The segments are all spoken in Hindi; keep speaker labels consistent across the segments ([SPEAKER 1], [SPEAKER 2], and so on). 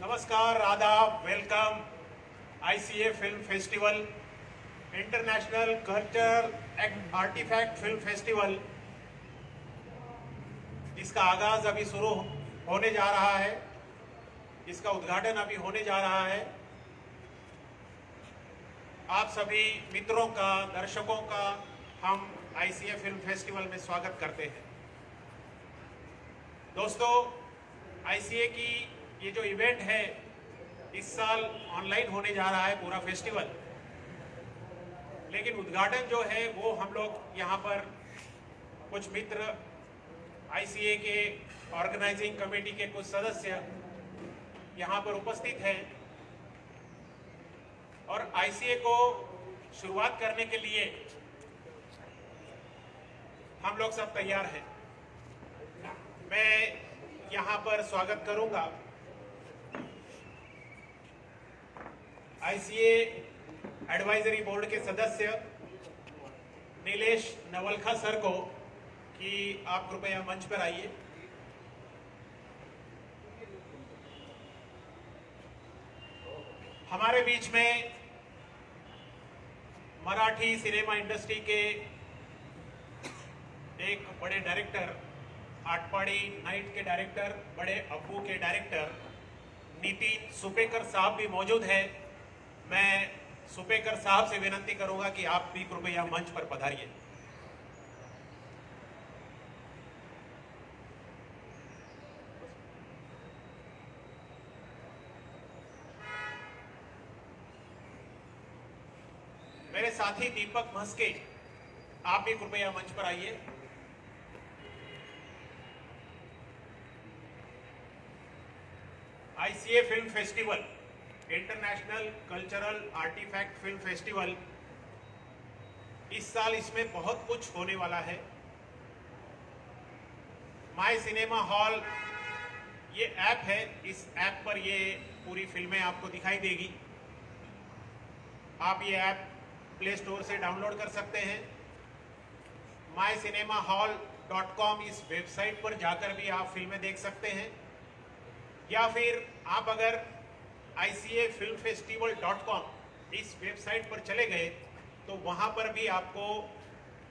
[SPEAKER 1] नमस्कार, आदाब, welcome. ICA film festival, international culture artifact film festival, इसका आगाज अभी शुरू होने जा रहा है। इसका उद्घाटन अभी होने जा रहा है। आप सभी मित्रों का, दर्शकों का हम आईसीए फिल्म फेस्टिवल में स्वागत करते हैं। दोस्तों, आईसीए की ये जो इवेंट है इस साल ऑनलाइन होने जा रहा है पूरा फेस्टिवल, लेकिन उद्घाटन जो है वो हम लोग यहाँ पर कुछ मित्र, आईसीए के ऑर्गेनाइजिंग कमेटी के कुछ सदस्य यहाँ पर उपस्थित हैं और आईसीए को शुरुआत करने के लिए हम लोग सब तैयार हैं। मैं यहाँ पर स्वागत करूँगा आईसीए एडवाइजरी बोर्ड के सदस्य नीलेश नवलखा सर को कि आप कृपया मंच पर आइए। हमारे बीच में मराठी सिनेमा इंडस्ट्री के एक बड़े डायरेक्टर, आटपाड़ी नाइट के डायरेक्टर, बड़े अब्बू के डायरेक्टर नितिन सुपेकर साहब भी मौजूद हैं। मैं सुपेकर साहब से विनती करूंगा कि आप भी कृपया मंच पर पधारिए। मेरे साथी दीपक मस्के, आप भी कृपया मंच पर आइए। ICA film festival, international cultural artifact film festival, इस साल इसमें बहुत कुछ होने वाला है। माई सिनेमा हॉल ये ऐप है, इस ऐप पर ये पूरी फिल्में आपको दिखाई देगी। आप ये ऐप प्ले स्टोर से डाउनलोड कर सकते हैं। mycinemahall.com इस वेबसाइट पर जाकर भी आप फिल्में देख सकते हैं, या फिर आप अगर ICAFilmFestival.com इस वेबसाइट पर चले गए तो वहाँ पर भी आपको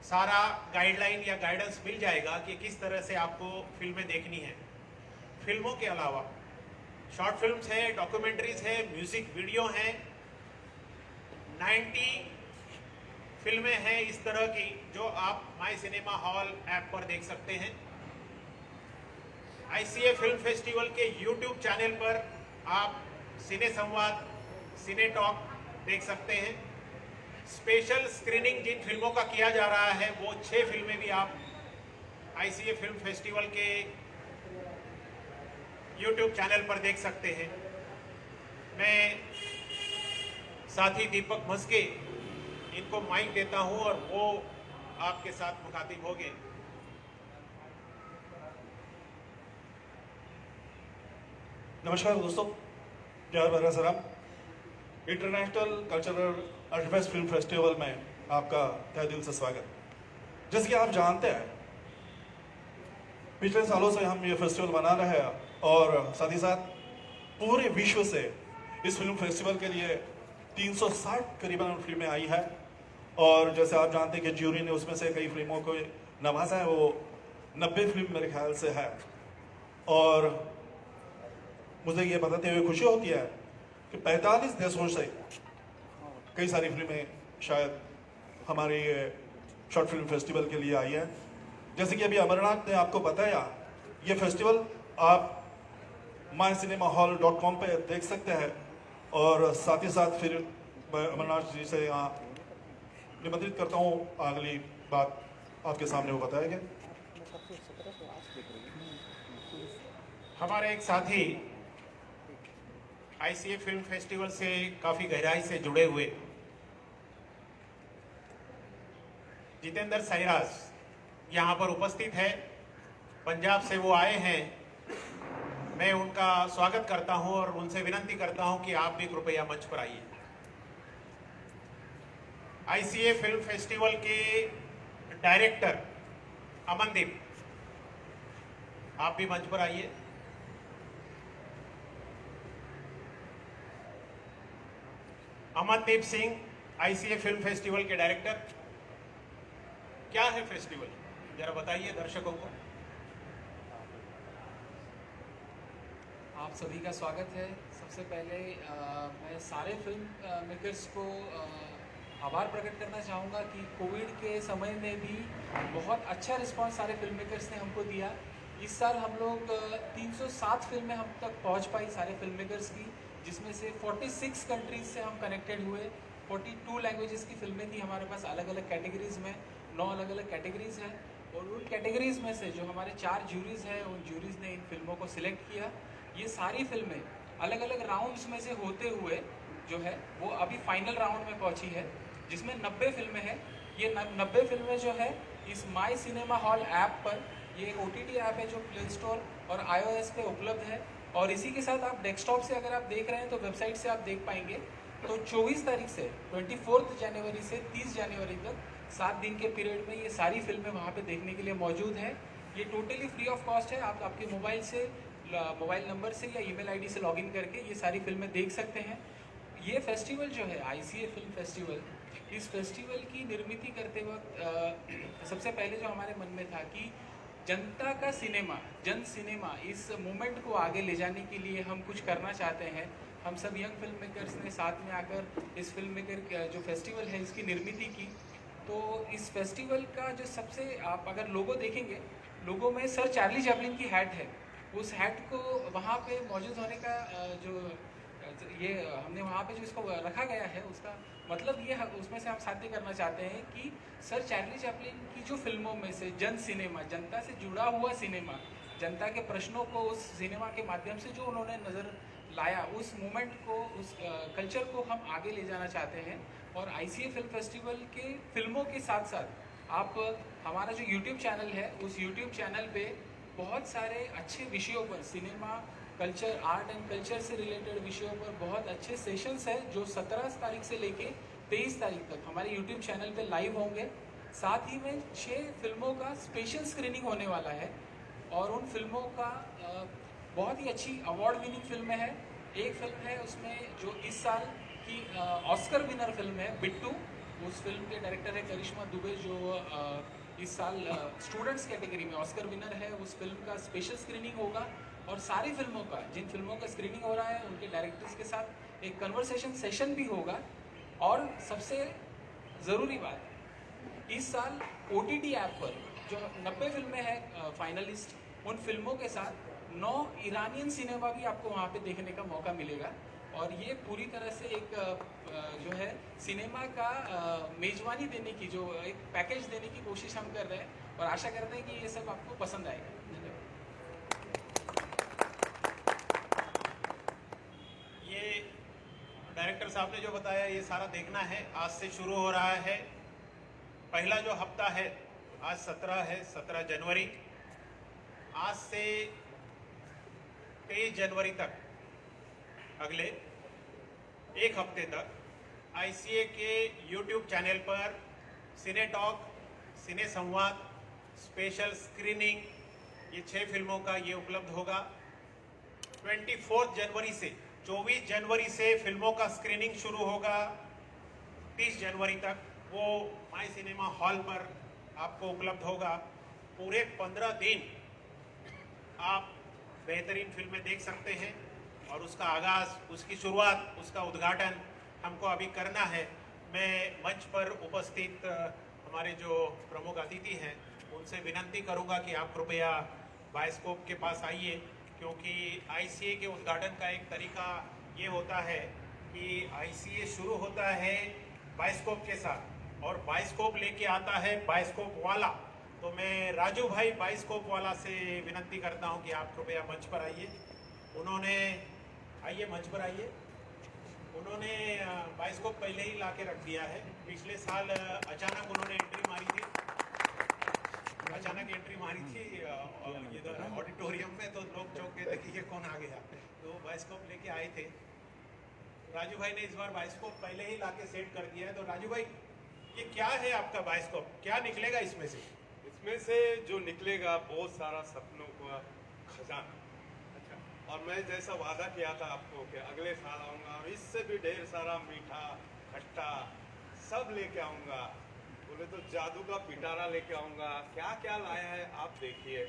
[SPEAKER 1] सारा गाइडलाइन या गाइडेंस मिल जाएगा कि किस तरह से आपको फिल्में देखनी है। फिल्मों के अलावा शॉर्ट फिल्म्स हैं, डॉक्यूमेंट्रीज हैं, म्यूजिक वीडियो हैं, 90 फिल्में हैं इस तरह की जो आप माई सिनेमा हॉल ऐप पर देख सकते हैं। आईसीए फिल्म फेस्टिवल के यूट्यूब चैनल पर आप सिने संवाद, सिने टॉक देख सकते हैं। स्पेशल स्क्रीनिंग जिन फिल्मों का किया जा रहा है वो 6 फिल्में भी आप आईसीए फिल्म फेस्टिवल के यूट्यूब चैनल पर देख सकते हैं। मैं साथी दीपक मस्के इनको माइक देता हूं और वो आपके साथ मुखातिब होंगे।
[SPEAKER 2] नमस्कार दोस्तों, प्यार भरा सलाम। International cultural artifact film festival में आपका तहे दिल से स्वागत। जैसे कि आप जानते हैं, पिछले सालों से हम ये फेस्टिवल मना रहे हैं और साथ ही साथ पूरे विश्व से इस फिल्म फेस्टिवल के लिए 360 करीबन फिल्में आई है। और जैसे आप जानते हैं कि ज्यूरी ने उसमें से कई फिल्मों को नवाजा है, वो 90 फिल्म मेरे ख्याल से है। और मुझे ये बताते हुए खुशी होती है कि 45 देशों से कई सारी फिल्में शायद हमारे शॉर्ट फिल्म फेस्टिवल के लिए आई है। जैसे कि अभी अमरनाथ ने आपको बताया, ये फेस्टिवल आप mycinemahall.com पे देख सकते हैं। और साथ ही साथ फिर मैं अमरनाथ जी से यहाँ निमंत्रित करता हूँ, अगली बात आपके सामने वो बताएंगे।
[SPEAKER 1] हमारे एक साथी आईसीए फिल्म फेस्टिवल से काफी गहराई से जुड़े हुए जितेंद्र साइराज यहाँ पर उपस्थित है। पंजाब से वो आए हैं। मैं उनका स्वागत करता हूं और उनसे विनती करता हूं कि आप भी कृपया मंच पर आइए। आईसीए फिल्म फेस्टिवल के डायरेक्टर अमनदीप, आप भी मंच पर आइए। Amandeep Singh, ICA film festival के डायरेक्टर। क्या है फेस्टिवल, जरा बताइए दर्शकों को।
[SPEAKER 3] आप सभी का स्वागत है। सबसे पहले मैं सारे फिल्म मेकर्स को आभार प्रकट करना चाहूँगा कि कोविड के समय में भी बहुत अच्छा रिस्पांस सारे फिल्म मेकर्स ने हमको दिया। इस साल हम लोग 307 फिल्में हम तक पहुँच पाई सारे फिल्म मेकर्स की, जिसमें से 46 कंट्रीज से हम कनेक्टेड हुए। 42 लैंग्वेजेस की फिल्में थी हमारे पास अलग अलग कैटेगरीज में, 9 अलग अलग कैटेगरीज हैं। और उन कैटेगरीज में से जो हमारे 4 ज्यूरीज हैं, उन ज्यूरीज ने इन फिल्मों को सिलेक्ट किया। ये सारी फिल्में अलग अलग राउंड्स में से होते हुए जो है वो अभी फाइनल राउंड में पहुंची है, जिसमें 90 फिल्में हैं। ये 90 फिल्में जो है इस माई सिनेमा हॉल ऐप पर, ये एक OTT ऐप है जो प्ले स्टोर और iOS पे उपलब्ध है। और इसी के साथ आप डेस्कटॉप से अगर आप देख रहे हैं तो वेबसाइट से आप देख पाएंगे। तो 24 तारीख से 24 जनवरी से 30 जनवरी तक 7 दिन के पीरियड में ये सारी फिल्में वहाँ पे देखने के लिए मौजूद हैं। ये टोटली फ्री ऑफ कॉस्ट है। आप आपके मोबाइल से, मोबाइल नंबर से या ईमेल आईडी से लॉगिन करके ये सारी फिल्में देख सकते हैं। ये फेस्टिवल जो है आईसीए फिल्म फेस्टिवल, इस फेस्टिवल की निर्मित करते वक्त सबसे पहले जो हमारे मन में था कि जनता का सिनेमा, जन सिनेमा, इस मूवमेंट को आगे ले जाने के लिए हम कुछ करना चाहते हैं। हम सब यंग फिल्म मेकर्स ने साथ में आकर इस फिल्म मेकर जो फेस्टिवल है इसकी निर्मित की। तो इस फेस्टिवल का जो सबसे, आप अगर लोगो देखेंगे, लोगो में सर चार्ली चैपलिन की हैट है। उस हैट को वहाँ पे मौजूद होने का जो ये हमने वहाँ पे जो इसको रखा गया है, उसका मतलब ये उसमें से हम साध्य करना चाहते हैं कि सर चार्ली चैपलिन की जो फिल्मों में से जन सिनेमा, जनता से जुड़ा हुआ सिनेमा, जनता के प्रश्नों को उस सिनेमा के माध्यम से जो उन्होंने नज़र लाया, उस मूवमेंट को, उस कल्चर को हम आगे ले जाना चाहते हैं। और आईसीए फिल्म फेस्टिवल के फिल्मों के साथ साथ आप हमारा जो यूट्यूब चैनल है, उस यूट्यूब चैनल पे बहुत सारे अच्छे विषयों पर, cinema, culture, art and culture से रिलेटेड विषयों पर बहुत अच्छे सेशंस हैं जो 17 तारीख से लेके 23 तारीख तक हमारे यूट्यूब चैनल पे लाइव होंगे। साथ ही में 6 फिल्मों का स्पेशल स्क्रीनिंग होने वाला है और उन फिल्मों का बहुत ही अच्छी अवार्ड विनिंग फिल्में हैं। एक फिल्म है उसमें जो इस साल की ऑस्कर विनर फिल्म है बिट्टू। उस फिल्म के डायरेक्टर है करिश्मा दुबे, जो इस साल स्टूडेंट्स कैटेगरी में ऑस्कर विनर है। उस फिल्म का स्पेशल स्क्रीनिंग होगा और सारी फिल्मों का, जिन फिल्मों का स्क्रीनिंग हो रहा है उनके डायरेक्टर्स के साथ एक कन्वर्सेशन सेशन भी होगा। और सबसे ज़रूरी बात, इस साल OTT ऐप पर जो 90 फिल्में हैं फाइनलिस्ट, उन फिल्मों के साथ 9 ईरानियन सिनेमा भी आपको वहाँ पे देखने का मौका मिलेगा। और ये पूरी तरह से एक जो है सिनेमा का मेजबानी देने की, जो एक पैकेज देने की कोशिश हम कर रहे हैं और आशा करते हैं कि ये सब आपको पसंद आएगा। धन्यवाद।
[SPEAKER 1] ये डायरेक्टर साहब ने जो बताया ये सारा देखना है। आज से शुरू हो रहा है। पहला जो हफ्ता है, आज 17 है, 17 जनवरी। आज से 23 जनवरी तक, अगले एक हफ्ते तक आईसीए के यूट्यूब चैनल पर सिने टॉक, सिने संवाद, स्पेशल स्क्रीनिंग, ये 6 फिल्मों का ये उपलब्ध होगा। 24 जनवरी से 24 जनवरी से फिल्मों का स्क्रीनिंग शुरू होगा। 30 जनवरी तक वो माई सिनेमा हॉल पर आपको उपलब्ध होगा। पूरे 15 दिन आप बेहतरीन फिल्में देख सकते हैं और उसका आगाज़, उसकी शुरुआत, उसका उद्घाटन हमको अभी करना है। मैं मंच पर उपस्थित हमारे जो प्रमुख अतिथि हैं उनसे विनंती करूंगा कि आप कृपया बायोस्कोप के पास आइए, क्योंकि आईसीए के उद्घाटन का एक तरीका ये होता है कि आईसीए शुरू होता है बायोस्कोप के साथ और बायोस्कोप लेके आता है बायोस्कोप वाला। तो मैं राजू भाई बायोस्कोप वाला से विनंती करता हूं कि आप कृपया मंच पर आइए। उन्होंने, आइए मंच पर आइए। उन्होंने बायोस्कोप पहले ही ला के रख दिया है। पिछले साल अचानक उन्होंने एंट्री मारी थी, इधर ऑडिटोरियम में, तो लोग चौंक गए थे कि ये कौन आ गया। तो बायोस्कोप लेके आए थे। राजू भाई ने इस बार बायोस्कोप पहले ही ला के सेट कर दिया है। तो राजू भाई, ये क्या है आपका बायोस्कोप, क्या निकलेगा इसमें से?
[SPEAKER 4] इसमें से जो निकलेगा बहुत सारा सपनों का खजाना। अच्छा। और मैं जैसा वादा किया था आपको कि अगले साल आऊँगा और इससे भी ढेर सारा मीठा खट्टा सब लेके आऊँगा। बोले तो जादू का पिटारा लेके आऊँगा। क्या क्या लाया है आप देखिए,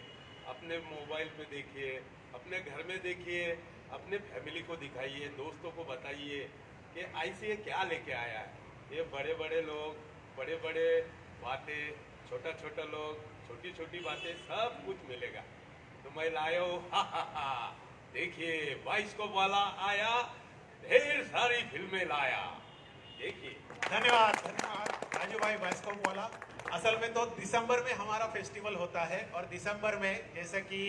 [SPEAKER 4] अपने मोबाइल पे देखिए, अपने घर में देखिए, अपने फैमिली को दिखाइए, दोस्तों को बताइए कि ICA क्या लेके आया है। ये बड़े बड़े लोग, बड़े बड़े बातें, छोटा छोटा लोग, छोटी छोटी बातें, सब कुछ मिलेगा। तो मैं लायो, देखिए बाइस्कोप वाला आया, ढेर सारी फिल्में लाया, देखिए।
[SPEAKER 1] धन्यवाद धन्यवाद राजू भाई बाइस्कोप वाला। असल में तो दिसंबर में हमारा फेस्टिवल होता है और दिसंबर में जैसे कि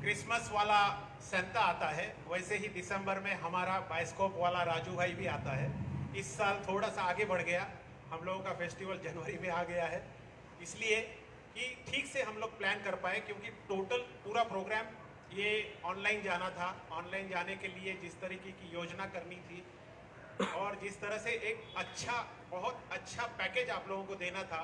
[SPEAKER 1] क्रिसमस वाला सेंटा आता है, वैसे ही दिसंबर में हमारा बाइस्कोप वाला राजू भाई भी आता है। इस साल थोड़ा सा आगे बढ़ गया, हम लोगों का फेस्टिवल जनवरी में आ गया है, इसलिए कि ठीक से हम लोग प्लान कर पाए, क्योंकि टोटल पूरा प्रोग्राम ये ऑनलाइन जाना था। ऑनलाइन जाने के लिए जिस तरीके की योजना करनी थी और जिस तरह से एक अच्छा, बहुत अच्छा पैकेज आप लोगों को देना था,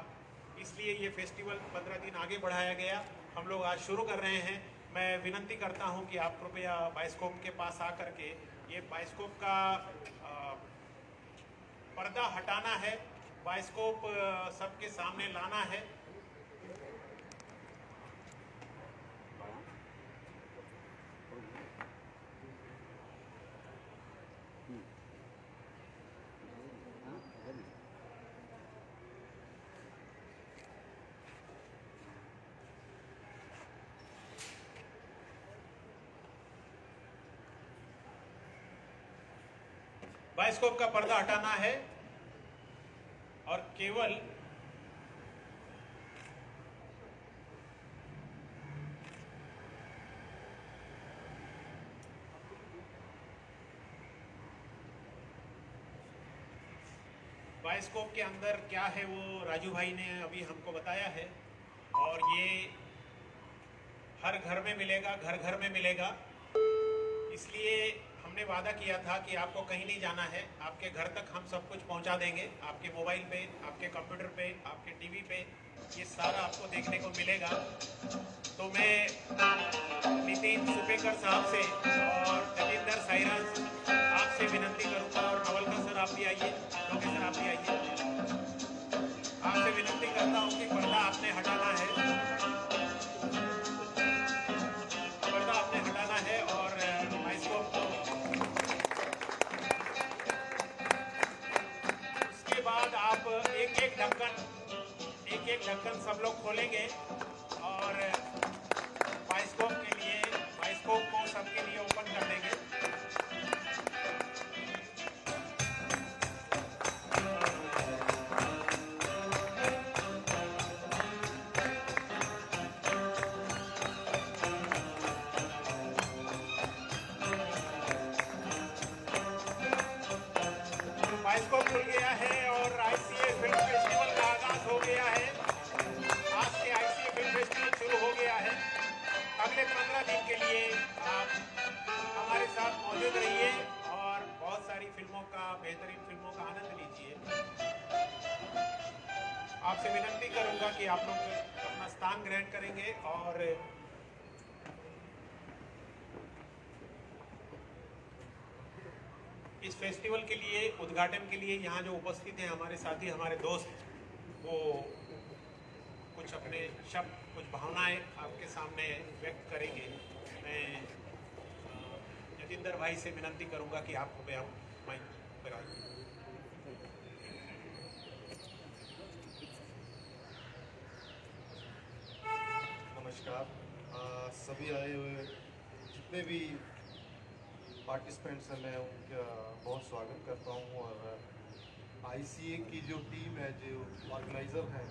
[SPEAKER 1] इसलिए ये फेस्टिवल 15 दिन आगे बढ़ाया गया। हम लोग आज शुरू कर रहे हैं। मैं विनंती करता हूं कि आप कृपया बाइस्कोप के पास आकर के ये बाइस्कोप का पर्दा हटाना है, बाइस्कोप सबके सामने लाना है। बाइस्कोप का पर्दा हटाना है और केवल बाइस्कोप के अंदर क्या है वो राजू भाई ने अभी हमको बताया है, और ये हर घर में मिलेगा, घर घर में मिलेगा। इसलिए हमने वादा किया था कि आपको कहीं नहीं जाना है, आपके घर तक हम सब कुछ पहुंचा देंगे। आपके मोबाइल पे, आपके कंप्यूटर पे, आपके टीवी पे ये सारा आपको देखने को मिलेगा। तो मैं नितिन सुपेकर साहब से और जतिंदर साइरस आपसे विनंती करूंगा, और नवलकर सर आप भी आइए, प्रोफेसर आप भी आइए। आपसे विनंती करता हूं कि पर्दा आपने हटाना है, पर्दा आपने हटाना है और बाइस्कोप को। उसके बाद आप एक एक ढक्कन सब लोग खोलेंगे और बाइस्कोप के लिए, बाइस्कोप को सबके लिए ओपन कर देंगे। बाइस्कोप खुल गया है और ICA फिल्म फेस्टिवल का आगाज हो गया है। आज से ICA फिल्म फेस्टिवल शुरू हो गया है। अगले 15 दिन के लिए आप हमारे साथ मौजूद रहिए और बहुत सारी फिल्मों का, बेहतरीन फिल्मों का आनंद लीजिए। आपसे विनंती करूंगा कि आप लोग अपना स्थान ग्रहण करेंगे और इस फेस्टिवल के लिए, उद्घाटन के लिए यहाँ जो उपस्थित हैं हमारे साथी, हमारे दोस्त, वो कुछ अपने शब्द, कुछ भावनाएं आपके सामने व्यक्त करेंगे। मैं जतिंदर भाई से विनंती करूंगा कि आप कृपया माइक पर आइए।
[SPEAKER 5] नमस्कार। सभी आए हुए जितने भी पार्टिसिपेंट्स हैं, मैं उनका बहुत स्वागत करता हूं। और ICA की जो टीम है, जो ऑर्गेनाइज़र हैं,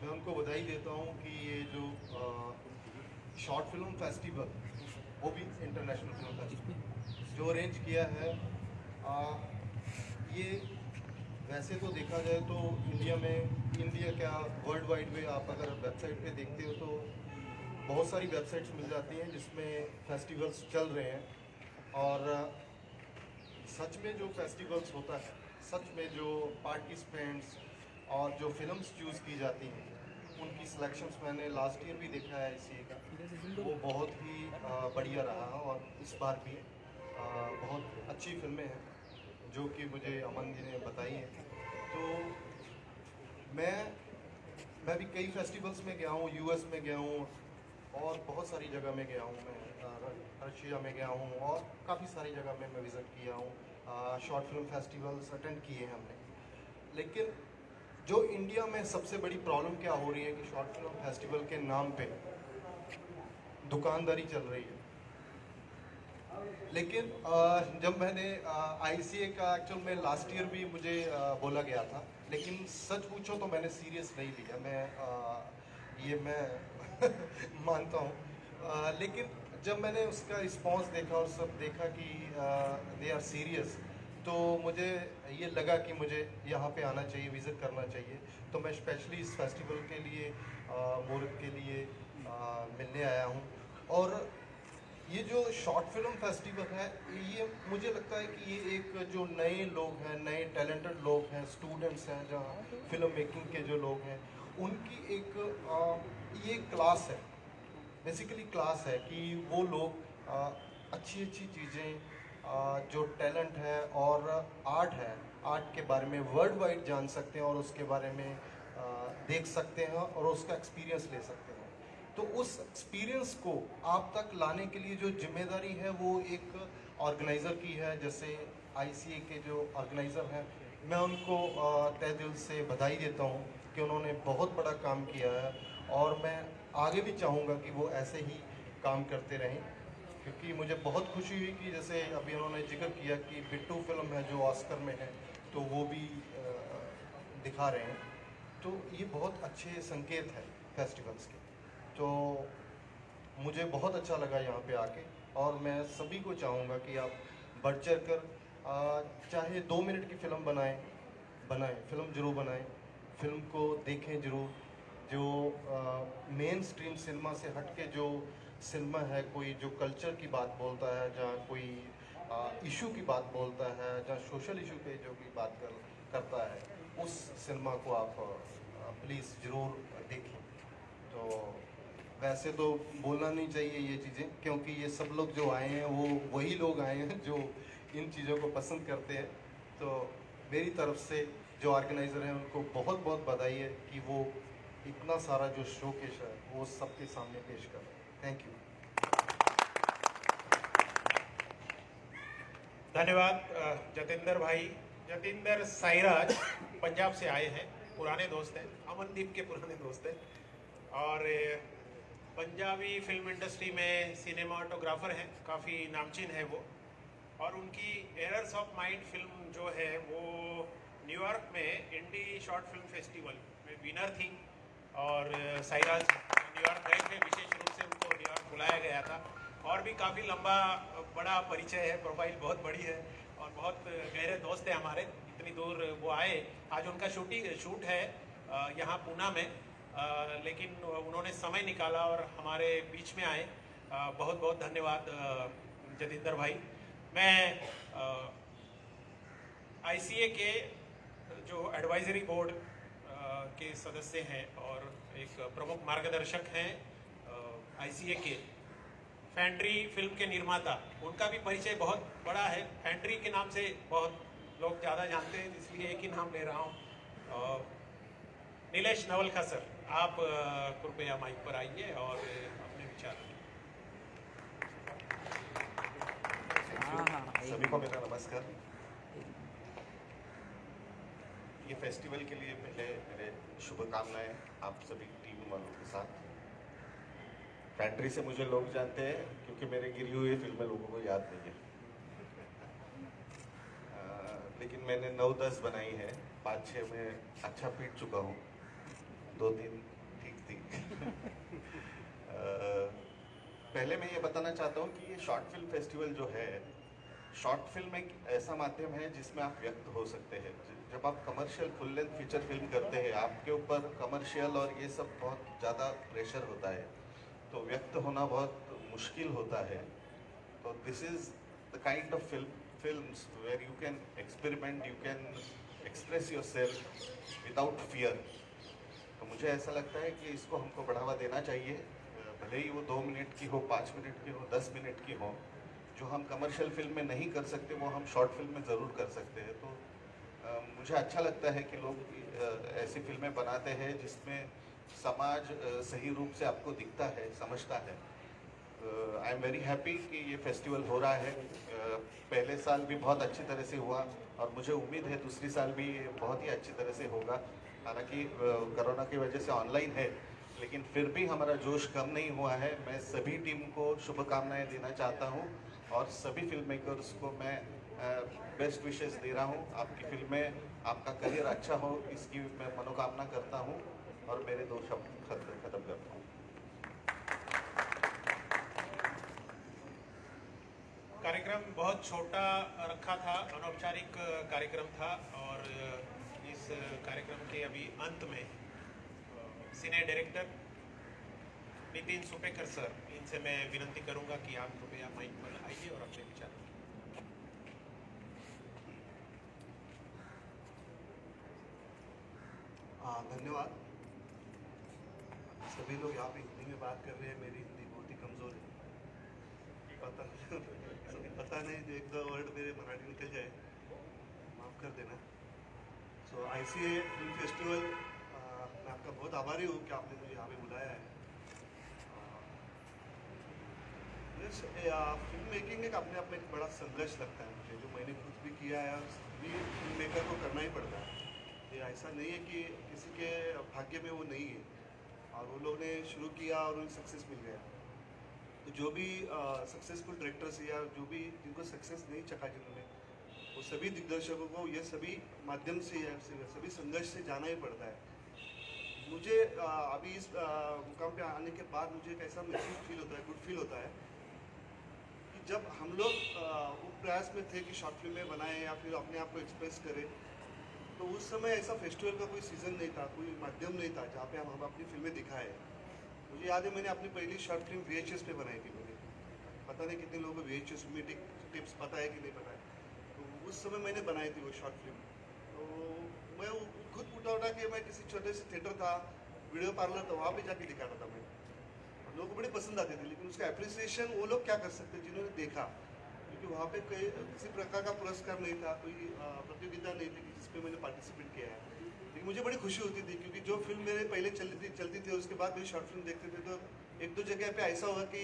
[SPEAKER 5] मैं उनको बधाई देता हूं कि ये जो शॉर्ट फिल्म फेस्टिवल, वो भी इंटरनेशनल फिल्म फेस्टिवल जो अरेंज किया है, ये वैसे तो देखा जाए तो इंडिया क्या वर्ल्ड वाइड में आप अगर वेबसाइट पे देखते हो तो बहुत सारी वेबसाइट्स मिल जाती हैं जिसमें फेस्टिवल्स चल रहे हैं। और सच में जो फेस्टिवल्स होता है, सच में जो पार्टिसिपेंट्स और जो फिल्म्स चूज़ की जाती हैं, उनकी सिलेक्शंस मैंने लास्ट ईयर भी देखा है ICA का, वो बहुत ही बढ़िया रहा और इस बार भी बहुत अच्छी फिल्में हैं जो कि मुझे अमन जी ने बताई हैं। तो मैं भी कई फेस्टिवल्स में गया हूँ, US में गया हूँ और बहुत सारी जगह में गया हूँ। मैं रशिया में गया हूँ और काफ़ी सारी जगह में मैं विज़िट किया हूँ। शॉर्ट फिल्म फेस्टिवल्स अटेंड किए हैं हमने। लेकिन जो इंडिया में सबसे बड़ी प्रॉब्लम क्या हो रही है कि शॉर्ट फिल्म फेस्टिवल के नाम पे दुकानदारी चल रही है। लेकिन जब मैंने ICA का एक्चुअल में लास्ट ईयर भी मुझे बोला गया था, लेकिन सच पूछो तो मैंने सीरियस नहीं लिया। मैं मानता हूँ। लेकिन जब मैंने उसका रिस्पांस देखा और सब देखा कि दे आर सीरियस, तो मुझे ये लगा कि मुझे यहाँ पे आना चाहिए, विज़िट करना चाहिए। तो मैं स्पेशली इस फेस्टिवल के लिए मुहूर्त के लिए मिलने आया हूँ। और ये जो शॉर्ट फिल्म फेस्टिवल है, ये मुझे लगता है कि ये एक जो नए लोग हैं, नए टैलेंटेड लोग हैं, स्टूडेंट्स हैं, जहाँ फिल्म मेकिंग के जो लोग हैं, उनकी ये क्लास है, बेसिकली क्लास है कि वो लोग अच्छी अच्छी चीज़ें जो टैलेंट है और आर्ट है, आर्ट के बारे में वर्ल्ड वाइड जान सकते हैं और उसके बारे में देख सकते हैं और उसका एक्सपीरियंस ले सकते हैं। तो उस एक्सपीरियंस को आप तक लाने के लिए जो जिम्मेदारी है वो एक ऑर्गेनाइज़र की है। जैसे ICA के जो ऑर्गेनाइज़र हैं, मैं उनको तहे दिल से बधाई देता हूँ कि उन्होंने बहुत बड़ा काम किया है और मैं आगे भी चाहूँगा कि वो ऐसे ही काम करते रहें। क्योंकि मुझे बहुत खुशी हुई कि जैसे अभी उन्होंने जिक्र किया कि बिट्टू फिल्म है जो ऑस्कर में है, तो वो भी दिखा रहे हैं। तो ये बहुत अच्छे संकेत हैं फेस्टिवल्स के। तो मुझे बहुत अच्छा लगा यहाँ पे आके और मैं सभी को चाहूँगा कि आप बढ़ चढ़ कर चाहे 2 मिनट की फ़िल्म बनाएं, फ़िल्म ज़रूर बनाएं, फ़िल्म को देखें ज़रूर। जो मेन स्ट्रीम सिनेमा से हट के जो सिनेमा है, कोई जो कल्चर की बात बोलता है, जहाँ कोई इशू की बात बोलता है, जहाँ सोशल इशू पे जो भी बात करता है, उस सिनेमा को आप प्लीज़ ज़रूर देखें। तो वैसे तो बोलना नहीं चाहिए ये चीज़ें, क्योंकि ये सब लोग जो आए हैं वो वही लोग आए हैं जो इन चीज़ों को पसंद करते हैं। तो मेरी तरफ से जो ऑर्गेनाइज़र हैं उनको बहुत बहुत बधाई है कि वो इतना सारा जो शोकेस है वो सबके सामने पेश कर रहे हैं। Thank you.
[SPEAKER 1] धन्यवाद जतिंदर भाई। जतिंदर साईराज पंजाब से आए हैं, पुराने दोस्त हैं, अमनदीप के पुराने दोस्त हैं और पंजाबी फिल्म इंडस्ट्री में सिनेमाटोग्राफर हैं, काफ़ी नामचीन है वो। और उनकी एरर्स ऑफ माइंड फिल्म जो है वो न्यूयॉर्क में इंडी शॉर्ट फिल्म फेस्टिवल में विनर थी और साईराज न्यूयॉर्क गए थे, विशेष रूप से उनको न्यूयॉर्क बुलाया गया था। और भी काफ़ी लंबा बड़ा परिचय है, प्रोफाइल बहुत बड़ी है और बहुत गहरे दोस्त हैं हमारे। इतनी दूर वो आए, आज उनका शूट है यहाँ पूना में, लेकिन उन्होंने समय निकाला और हमारे बीच में आए। बहुत बहुत धन्यवाद जतिंदर भाई। मैं ICA के जो एडवाइजरी बोर्ड के सदस्य हैं और एक प्रमुख मार्गदर्शक हैं ICA के, फैंड्री फिल्म के निर्माता, उनका भी परिचय बहुत बड़ा है। फैंड्री के नाम से बहुत लोग ज़्यादा जानते हैं, इसलिए एक ही नाम ले रहा हूँ। नीलेश नवलखा सर, आप कृपया माइक पर आइए और अपने विचार।
[SPEAKER 6] सभी को मेरा नमस्कार। ये फेस्टिवल के लिए पहले मेरे शुभकामनाएं आप सभी टीम वालों के साथ। फैंड्री से मुझे लोग जानते हैं क्योंकि मेरे गिरी हुई फिल्में लोगों को याद नहीं है, लेकिन मैंने 9-10 बनाई है, 5-6 में अच्छा पीट चुका हूँ, 2-3 ठीक थी। पहले मैं ये बताना चाहता हूँ कि ये शॉर्ट फिल्म फेस्टिवल जो है, शॉर्ट फिल्म एक ऐसा माध्यम है जिसमें आप व्यक्त हो सकते हैं। जब आप commercial full length feature film करते हैं, आपके ऊपर कमर्शियल और ये सब बहुत ज़्यादा प्रेशर होता है, तो व्यक्त होना बहुत मुश्किल होता है। तो this is the kind of films where you can experiment, you can express yourself without fear. तो मुझे ऐसा लगता है कि इसको हमको बढ़ावा देना चाहिए, भले ही वो 2 मिनट की हो, 5 मिनट की हो, 10 मिनट की हो। जो हम कमर्शियल फिल्म में नहीं कर सकते वो हम शॉर्ट फिल्म में ज़रूर कर सकते हैं। तो मुझे अच्छा लगता है कि लोग ऐसी फिल्में बनाते हैं जिसमें समाज सही रूप से आपको दिखता है, समझता है। आई एम वेरी हैप्पी कि ये फेस्टिवल हो रहा है। पहले साल भी बहुत अच्छी तरह से हुआ और मुझे उम्मीद है दूसरी साल भी ये बहुत ही अच्छी तरह से होगा। हालांकि कोरोना की वजह से ऑनलाइन है, लेकिन फिर भी हमारा जोश कम नहीं हुआ है। मैं सभी टीम को शुभकामनाएं देना चाहता हूँ और सभी फिल्म मेकर्स को मैं बेस्ट विशेस दे रहा हूँ। आपकी फिल्में, आपका करियर अच्छा हो, इसकी मैं मनोकामना करता हूँ और मेरे 2 शब्द खत्म करता हूँ।
[SPEAKER 1] कार्यक्रम बहुत छोटा रखा था, अनौपचारिक कार्यक्रम था और इस कार्यक्रम के अभी अंत में सिने डायरेक्टर नितिन सुपेकर सर, इनसे मैं विनती करूंगा कि आप कृपया माइक पर आइए और अपने विचार रखें।
[SPEAKER 5] धन्यवाद। सभी लोग यहाँ पे हिंदी में बात कर रहे हैं, मेरी हिंदी बहुत ही कमज़ोर है। पता नहीं, एक दो वर्ड मेरे मराठी निकल जाए, माफ़ कर देना। सो ICA फिल्म फेस्टिवल, मैं आपका बहुत आभारी हूँ कि आपने मुझे यहाँ पे बुलाया है। फिल्म मेकिंग एक अपने आप में एक बड़ा संघर्ष लगता है मुझे, जो मैंने खुद भी किया है और सभी फिल्म मेकर को करना ही पड़ता है। ये ऐसा नहीं है कि किसी के भाग्य में वो नहीं है, और वो लोग ने शुरू किया और उन्हें सक्सेस मिल गया। तो जो भी सक्सेसफुल डायरेक्टर्स या जो भी जिनको सक्सेस नहीं चखा जिन्होंने, वो सभी दिग्दर्शकों को ये सभी माध्यम से या सभी संघर्ष से जाना ही पड़ता है। मुझे अभी इस मुकाम पे आने के बाद मुझे एक ऐसा महसूस फील होता है, गुड फील होता है कि जब हम लोग वो प्रयास में थे कि शॉर्ट फिल्में बनाएं या फिर अपने आप को एक्सप्रेस करें, तो उस समय ऐसा फेस्टिवल का कोई सीज़न नहीं था, कोई माध्यम नहीं था जहाँ पे हम अपनी फिल्में दिखाएं। मुझे याद है मैंने अपनी पहली शॉर्ट फिल्म VHS पे बनाई थी। मैंने पता नहीं कितने लोगों को VHS मीटिंग टिप्स पता है कि नहीं पता है। तो उस समय मैंने बनाई थी वो शॉर्ट फिल्म। तो मैं खुद उठा के मैं किसी छोटे से थिएटर था, वीडियो पार्लर था, वहाँ पे जाके दिखाता था मैं। और लोगों को बड़ी पसंद आती थी, लेकिन उसका एप्रिसिएशन वो लोग क्या कर सकते जिन्होंने देखा, क्योंकि वहाँ पे किसी प्रकार का पुरस्कार नहीं था, कोई प्रतियोगिता नहीं थी जिसमें मैंने पार्टिसिपेट किया है। लेकिन मुझे बड़ी खुशी होती थी, क्योंकि जो फिल्म मेरे पहले चलती थी उसके बाद मेरी शॉर्ट फिल्म देखते थे, तो एक दो जगह पे ऐसा हुआ कि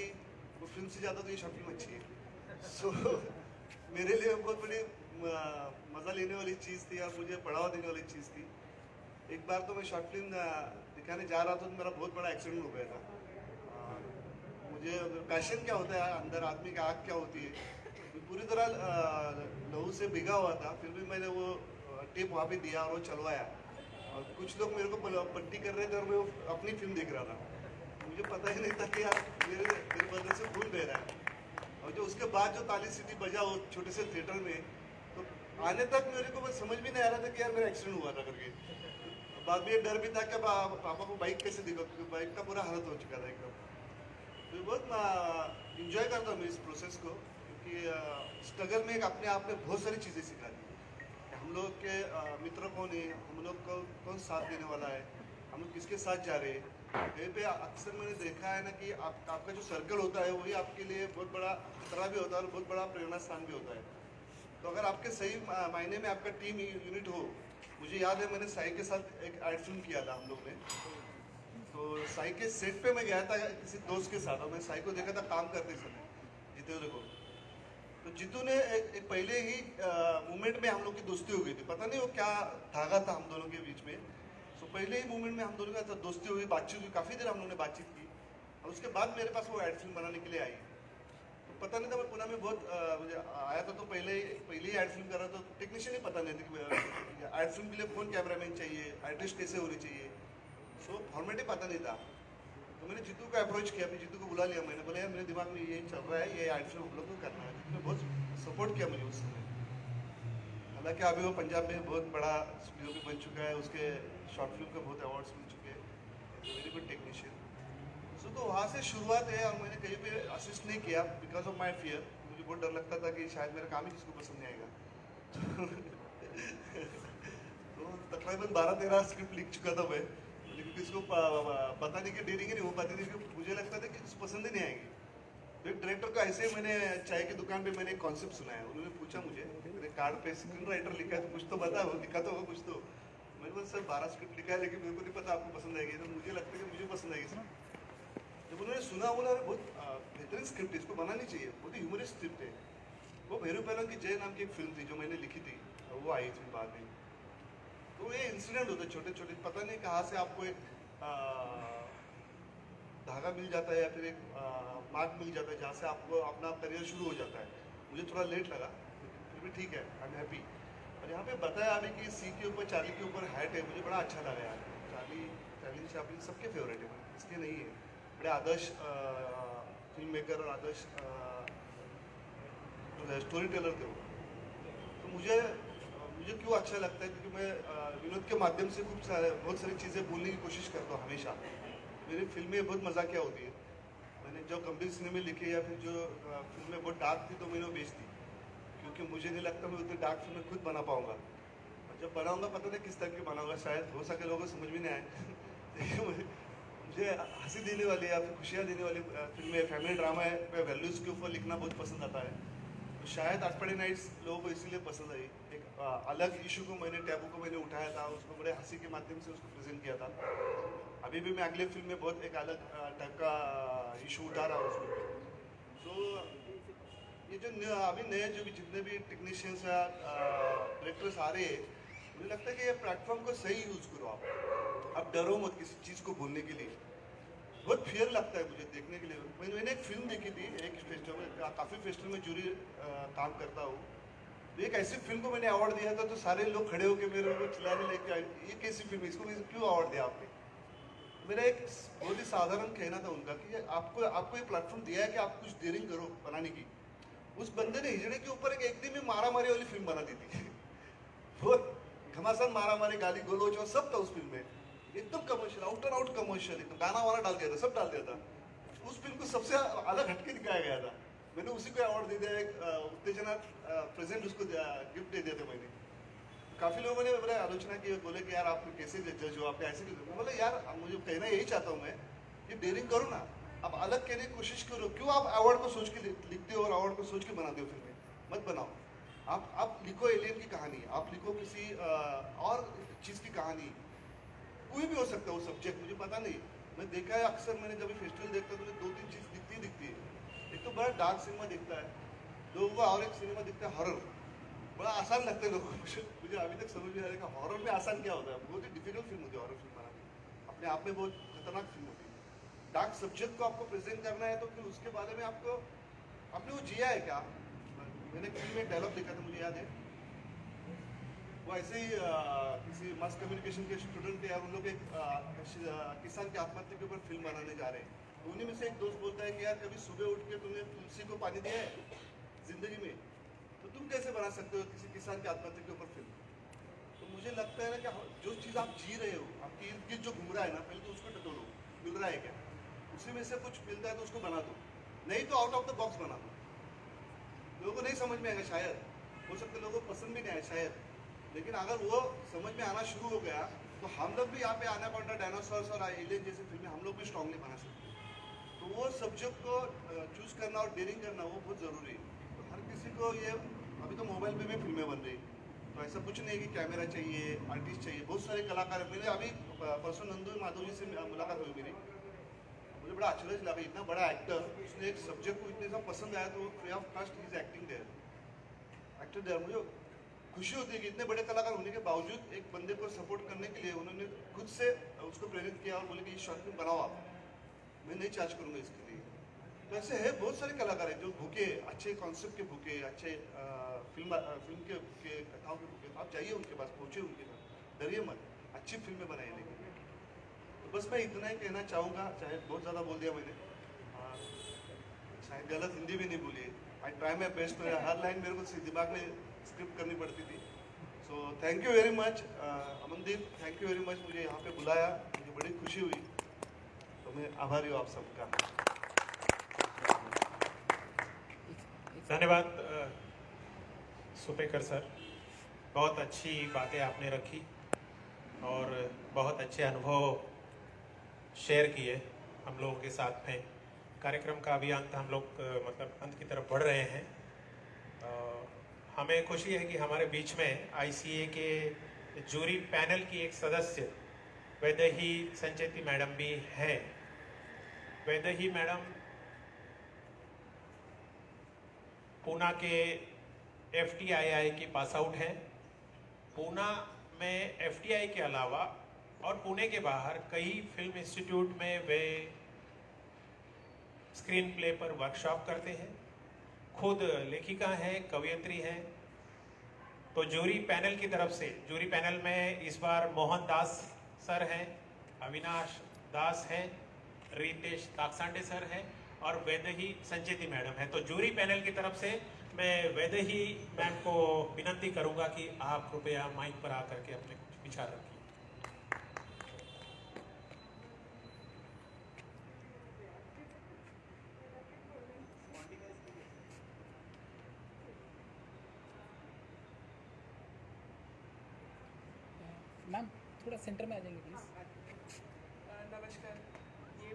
[SPEAKER 5] वो फिल्म से ज़्यादा तो ये शॉर्ट फिल्म अच्छी है। सो मेरे लिए बहुत बड़ी मज़ा लेने वाली चीज़ थी और मुझे बढ़ावा देने वाली चीज़ थी। एक बार तो मैं शॉर्ट फिल्म दिखाने जा रहा था, तो मेरा बहुत बड़ा एक्सीडेंट हो गया था। मुझे पैशन क्या होता है, अंदर आदमी की आग क्या होती है, पूरी तरह लहू से भिगा हुआ था। फिर भी मैंने वो टेप वहाँ पे दिया और वो चलवाया, और कुछ लोग मेरे को पट्टी कर रहे थे और मैं अपनी फिल्म देख रहा था। मुझे पता ही नहीं था कि यार मेरे बदले से खून बह रहा है। और जो उसके बाद जो ताली सीटी बजा वो छोटे से थिएटर में, तो आने तक मेरे को बस समझ भी नहीं आ रहा था कि यार मेरा एक्सीडेंट हुआ था करके। बाद में ये डर भी था कि पापा को बाइक कैसे दिखा, क्योंकि बाइक का पूरा हालत हो चुका था एकदम। तो बहुत इंजॉय करता हूँ मैं इस प्रोसेस को, क्योंकि स्ट्रगल में एक अपने आप में बहुत सारी चीज़ें सिखा दी। हम लोग के मित्र कौन है, हम लोग को कौन साथ देने वाला है, हम लोग किसके साथ जा रहे हैं। कहीं पे अक्सर मैंने देखा है ना कि आपका जो सर्कल होता है वही आपके लिए बहुत बड़ा खतरा भी होता है और बहुत बड़ा प्रेरणा स्थान भी होता है। तो अगर आपके सही मायने में आपका टीम यूनिट हो, मुझे याद है मैंने साई के साथ एक एड फिल्म किया था हम लोग ने। तो साई के सेट पे मैं गया था किसी दोस्त के साथ, और मैं साई को देखा था काम करते समय, जितेंद्र को। तो जीतू ने एक पहले ही मूवमेंट में हम लोग की दोस्ती हो गई थी, पता नहीं वो क्या धागा था हम दोनों के बीच में। तो पहले ही मूवमेंट में हम दोनों का दोस्ती हुई, बातचीत हुई, काफ़ी देर हम लोगों ने बातचीत की। और उसके बाद मेरे पास वो एड फिल्म बनाने के लिए आई। तो पता नहीं था, मैं पुणे में बहुत मुझे आया था, तो पहले ही एड फिल्म कर रहा था। तो टेक्नीशियन ही पता नहीं था कि एड फिल्म के लिए कौन कैमरामैन चाहिए, आर्टिस्ट कैसे होनी चाहिए, सो फॉर्मेट ही पता नहीं था। तो मैंने जीतू को अप्रोच किया, फिर जीतू को बुला लिया। मैंने बोला यार मेरे दिमाग में ये चल रहा है, ये एड फिल्म हम लोग को करना है। जीतू ने बहुत सपोर्ट किया मुझे उस समय। हालांकि अभी वो पंजाब में बहुत बड़ा स्टूडियो भी बन चुका है, उसके शॉर्ट फिल्म के बहुत अवार्ड्स मिल चुके हैं, वेरी गुड टेक्नीशियन। सो तो वहाँ से शुरुआत है, और मैंने कहीं पे असिस्ट नहीं किया बिकॉज ऑफ माई फियर। मुझे बहुत डर लगता था कि शायद मेरा काम ही किसको पसंद नहीं आएगा। तो तकरीबन 12-13 स्क्रिप्ट लिख चुका था मैं, लेकिन किसको बताने की डेयरिंग ही नहीं हो पाती थी, क्योंकि मुझे लगता था कि किसी पसंद ही नहीं आएगी। तो एक डायरेक्टर को ऐसे ही मैंने चाय की दुकान पे मैंने एक कॉन्सेप्ट सुना है, उन्होंने पूछा मुझे, मेरे कार्ड पे स्क्रीन राइटर लिखा है तो कुछ तो बता, वो लिखा तो होगा कुछ तो। मैंने बोला सर 12 स्क्रिप्ट लिखा है लेकिन मेरे को नहीं पता आपको पसंद आएगी, तो मुझे लगता है कि मुझे पसंद आएगी सर। जब उन्होंने सुना, बोला बहुत बेहतरीन स्क्रिप्ट है, इसको बनानी चाहिए, बहुत ही ह्यूमरिस्ट स्क्रिप्ट है। वो भैरव पहलवान की जय नाम की एक फिल्म थी जो मैंने लिखी थी, वो आई थी बाद में। तो ये इंसिडेंट होते छोटे छोटे, पता नहीं कहाँ से आपको एक धागा मिल जाता है या फिर एक मार्ग मिल जाता है जहाँ से आपको अपना करियर शुरू हो जाता है। मुझे थोड़ा लेट लगा, फिर भी ठीक है, आई एम हैप्पी। और यहाँ पे बताया अभी कि सी के ऊपर चार्ली के ऊपर हैट है, मुझे बड़ा अच्छा लगा यार। चार्ली चैपलिन सबके फेवरेट है, इसके नहीं है, बड़े आदर्श फिल्म मेकर और आदर्श स्टोरी टेलर थे वो। तो मुझे क्यों अच्छा लगता है, क्योंकि मैं विनोद के माध्यम से बहुत सारी चीज़ें बोलने की कोशिश करता हूँ हमेशा। मेरी फिल्में बहुत मजाकिया होती है, मैंने जो गंभीर सिनेमे लिखे या फिर जो फिल्में बहुत डार्क थी तो मैंने वो बेच दी, क्योंकि मुझे नहीं लगता मैं उतनी डार्क फिल्में खुद बना पाऊंगा। और जब बनाऊंगा पता नहीं किस तरह की बनाऊंगा, शायद हो सके लोगों को समझ में नहीं आए। मुझे हंसी देने वाली या फिर खुशियाँ देने वाली फिल्में, फैमिली ड्रामा है, वैल्यूज़ के ऊपर लिखना बहुत पसंद आता है। तो शायद आस्पैडी नाइट्स लोगों को इसीलिए पसंद आई। एक अलग इशू को मैंने, टैबू को मैंने उठाया था, उसको बड़े हंसी के माध्यम से उसको प्रेजेंट किया था। अभी भी मैं अगले फिल्म में बहुत एक अलग टाइप का इशू उठा रहा हूँ उसमें। तो ये जो अभी नए जो भी जितने भी टेक्नीशियंस या डायरेक्टर्स आ रहे हैं, मुझे लगता है कि ये प्लेटफॉर्म को सही यूज़ करो आप डरो मत किसी चीज़ को बोलने के लिए। बहुत फियर लगता है मुझे देखने के लिए। मैंने एक फिल्म देखी थी, एक फेस्टिवल में, काफ़ी फेस्टिवल में जूरी काम करता हूँ, एक ऐसी फिल्म को मैंने अवार्ड दिया था तो सारे लोग खड़े होकर मेरे को चिल्लाने लगे, ये कैसी फिल्म है, इसको क्यों अवार्ड दिया आपने। मेरा एक बहुत ही साधारण कहना था उनका कि आपको ये प्लेटफॉर्म दिया है कि आप कुछ डेयरिंग करो बनाने की। उस बंदे ने हिजड़े के ऊपर एक दिन में मारामारी वाली फिल्म बना दी थी। बहुत घमासान मारामारी, गाली गलोच और सब था उस फिल्म में, एकदम commercial, out and out commercial, एकदम गाना वाना डाल दिया था, सब डाल दिया था। उस फिल्म को सबसे अलग हटके दिखाया गया था। मैंने उसी को अवार्ड दे दिया, एक उत्तेजना प्रेजेंट उसको गिफ्ट दे दिया था मैंने। काफ़ी लोगों ने बोले आलोचना की, बोले कि यार आप कैसे जज हो, आपने ऐसे क्यों। बोले यार मुझे कहना यही चाहता हूँ मैं कि डेयरिंग करो ना, आप अलग कहने की कोशिश करो। क्यों आप अवार्ड को सोच के लिखते हो और अवार्ड को सोच के बनाते हो फिल्में, मत बनाओ। आप लिखो एलियन की कहानी, आप लिखो किसी और चीज़ की कहानी, कोई भी हो सकता है वो सब्जेक्ट, मुझे पता नहीं। मैं देखा है अक्सर, मैंने जब फेस्टिवल देखता हूँ तो 2-3 चीज़ दिखती है। एक तो बड़ा डार्क सिनेमा दिखता है लोगों को, और एक सिनेमा दिखता है हॉरर। बड़ा आसान लगता है लोगों को, मुझे अभी तक समझ में आ रहा है हॉरर में आसान क्या होता है। बहुत ही डिफिकल्ट फिल्म होती है हॉरर फिल्म बनानी, अपने आप में बहुत खतरनाक फिल्म होती है। डार्क सब्जेक्ट को आपको प्रेजेंट करना है तो फिर उसके बारे में आपने वो जिया है क्या। मैंने फिल्म में डायलॉग देखा था, मुझे याद है, वो ऐसे ही किसी मास कम्युनिकेशन के स्टूडेंट थे यार, उन लोग एक किसान की आत्महत्या के ऊपर फिल्म बनाने जा रहे हैं। तो उन्हीं में से एक दोस्त बोलता है कि यार कभी सुबह उठ के तुमने तुलसी को पानी दिया है जिंदगी में, तो तुम कैसे बना सकते हो किसी किसान की आत्महत्या के ऊपर फिल्म। तो मुझे लगता है ना कि जो चीज़ आप जी रहे हो, आपके इर्द गिर्द जो घूम रहा है ना, पहले तो उसको टटोलो, मिल रहा है क्या, उसी में से कुछ मिलता है तो उसको बना दो, नहीं तो आउट ऑफ द बॉक्स बना दो। लोगों को नहीं समझ में आएगा शायद, हो सकता है लोगों को पसंद भी नहीं आए शायद, लेकिन अगर वो समझ में आना शुरू हो गया तो हम लोग भी यहाँ पे एनाकोंडा, डायनासोर्स और एलियन जैसी फिल्में हम लोग भी स्ट्रांगली बना सकते हैं। तो वो सब्जेक्ट को चूज करना और डेयरिंग करना वो बहुत ज़रूरी है। तो हर किसी को ये, अभी तो मोबाइल पे भी फिल्में बन रही, तो ऐसा कुछ नहीं कि कैमरा चाहिए, आर्टिस्ट चाहिए, बहुत सारे कलाकार। मेरे अभी परसों नंदू माधव जी से मुलाकात हुई मेरी, मुझे बड़ा आश्चर्य लगा, इतना बड़ा एक्टर, उसने एक सब्जेक्ट को इतने सब पसंद आया तो free of cost is acting there, actor there. मुझे खुशी होती है कि इतने बड़े कलाकार होने के बावजूद एक बंदे को सपोर्ट करने के लिए उन्होंने खुद से उसको प्रेरित किया और बोले कि ये शॉर्ट फिल्म बनाओ आप, मैं नहीं चार्ज करूँगा इसके लिए। तो ऐसे है बहुत सारे कलाकार हैं जो भूखे, अच्छे कॉन्सेप्ट के भूखे, अच्छे फिल्म के कथाओं के भूखे। आप जाइए उनके पास, पहुँचे उनके पास, डरिए मत, अच्छी फिल्में बनाइए। लेकिन तो बस मैं इतना ही कहना चाहूँगा, चाहे बहुत ज़्यादा बोल दिया मैंने, शायद गलत हिंदी भी नहीं बोली, I try my best. Her line मेरे को दिमाग में स्क्रिप्ट करनी पड़ती थी। So thank you very much Amandeep, thank you very much, मुझे यहाँ पे बुलाया, मुझे बड़ी खुशी हुई, तो मैं आभारी हूँ आप सबका।
[SPEAKER 1] धन्यवाद सुपेकर सर, बहुत अच्छी बातें आपने रखी और बहुत अच्छे अनुभव शेयर किए हम लोगों के साथ में। कार्यक्रम का अभी अंत हम लोग मतलब अंत की तरफ बढ़ रहे हैं। हमें खुशी है कि हमारे बीच में ICA के जूरी पैनल की एक सदस्य वैदेही संचेती मैडम भी हैं। वैदेही मैडम पूना के FTII की पास आउट हैं। पूना में FTI के अलावा और पुणे के बाहर कई फिल्म इंस्टीट्यूट में वे स्क्रीन प्ले पर वर्कशॉप करते हैं। खुद लेखिका हैं, कवयित्री हैं। तो जूरी पैनल की तरफ से, जूरी पैनल में इस बार मोहन दास सर हैं, अविनाश दास हैं, रितेश ताकसांडे सर हैं और वैदेही संचेती मैडम है। तो जूरी पैनल की तरफ से मैं वैदेही मैम को विनती करूंगा कि आप कृपया माइक पर आकर के अपने कुछ विचार रखिए।
[SPEAKER 3] मैम थोड़ा सेंटर में आ जाएंगे प्लीज़।
[SPEAKER 7] नमस्कार। ये